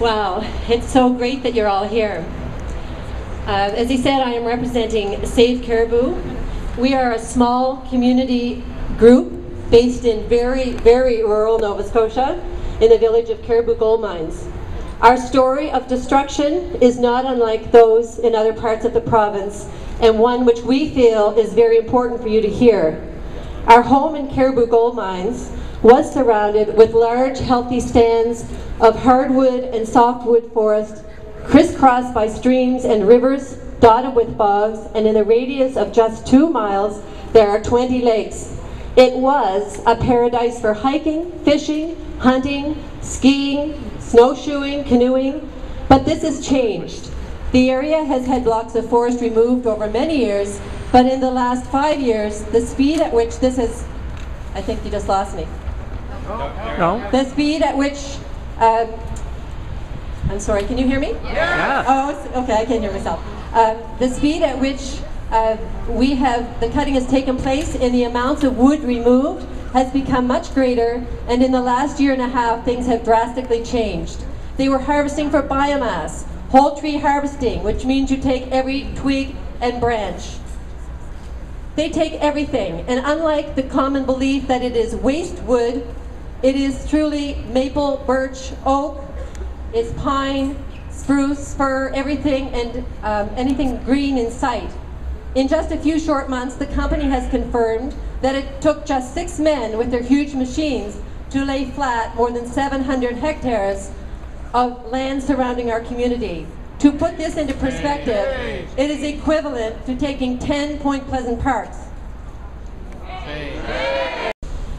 Wow, it's so great that you're all here. As he said, I am representing Save Caribou. We are a small community group based in very, very rural Nova Scotia in the village of Caribou Gold Mines. Our story of destruction is not unlike those in other parts of the province, and one which we feel is very important for you to hear. Our home in Caribou Gold Mines was surrounded with large, healthy stands of hardwood and softwood forest, crisscrossed by streams and rivers, dotted with bogs, and in a radius of just 2 miles, there are 20 lakes. It was a paradise for hiking, fishing, hunting, skiing, snowshoeing, canoeing, but this has changed. The area has had blocks of forest removed over many years, but in the last 5 years, the speed at which this has, I think you just lost me. No. The speed at which, I'm sorry, can you hear me? Yeah. Oh, okay, I can't hear myself. The speed at which the cutting has taken place and the amounts of wood removed has become much greater, and in the last year and a half, things have drastically changed. They were harvesting for biomass, whole tree harvesting, which means you take every twig and branch. They take everything, and unlike the common belief that it is waste wood, it is truly maple, birch, oak, it's pine, spruce, fir, everything, and anything green in sight. In just a few short months, the company has confirmed that it took just 6 men with their huge machines to lay flat more than 700 hectares of land surrounding our community. To put this into perspective, it is equivalent to taking 10 Point Pleasant parks.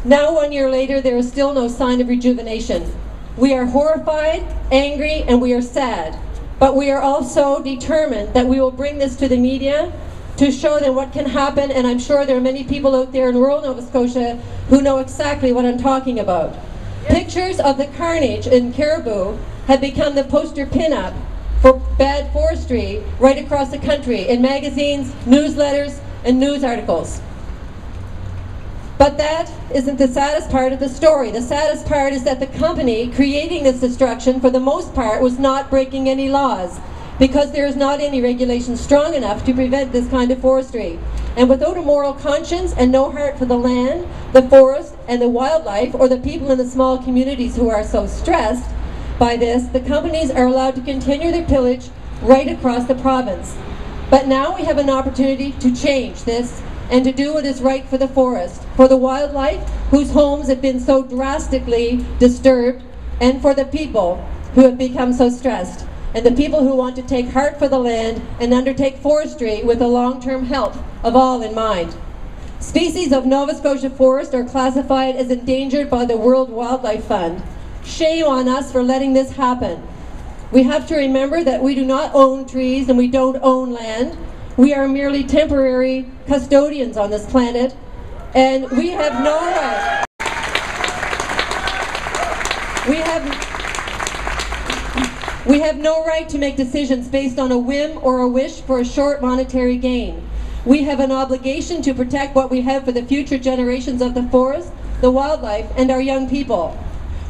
Now, 1 year later, there is still no sign of rejuvenation. We are horrified, angry, and we are sad. But we are also determined that we will bring this to the media to show them what can happen, and I'm sure there are many people out there in rural Nova Scotia who know exactly what I'm talking about. Pictures of the carnage in Caribou have become the poster pin-up for bad forestry right across the country in magazines, newsletters, and news articles. But that isn't the saddest part of the story. The saddest part is that the company creating this destruction, for the most part, was not breaking any laws, because there is not any regulation strong enough to prevent this kind of forestry. And without a moral conscience and no heart for the land, the forest, and the wildlife, or the people in the small communities who are so stressed by this, the companies are allowed to continue their pillage right across the province. But now we have an opportunity to change this and to do what is right for the forest, for the wildlife whose homes have been so drastically disturbed, and for the people who have become so stressed, and the people who want to take heart for the land and undertake forestry with the long-term health of all in mind. Species of Nova Scotia forest are classified as endangered by the World Wildlife Fund. Shame on us for letting this happen. We have to remember that we do not own trees and we don't own land. We are merely temporary custodians on this planet, and we have no right. We have no right to make decisions based on a whim or a wish for a short monetary gain. We have an obligation to protect what we have for the future generations of the forest, the wildlife, and our young people.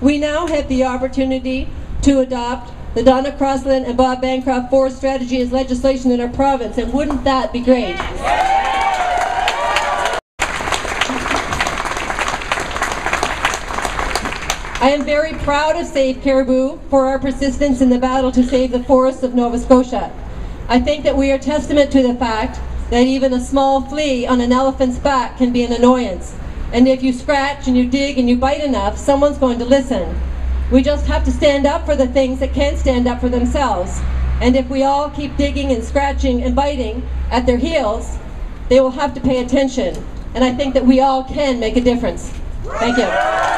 We now have the opportunity to adopt the Donna Crosland and Bob Bancroft Forest Strategy as legislation in our province, and wouldn't that be great? I am very proud of Save Caribou for our persistence in the battle to save the forests of Nova Scotia. I think that we are testament to the fact that even a small flea on an elephant's back can be an annoyance. And if you scratch and you dig and you bite enough, someone's going to listen. We just have to stand up for the things that can't stand up for themselves. And if we all keep digging and scratching and biting at their heels, they will have to pay attention. And I think that we all can make a difference. Thank you.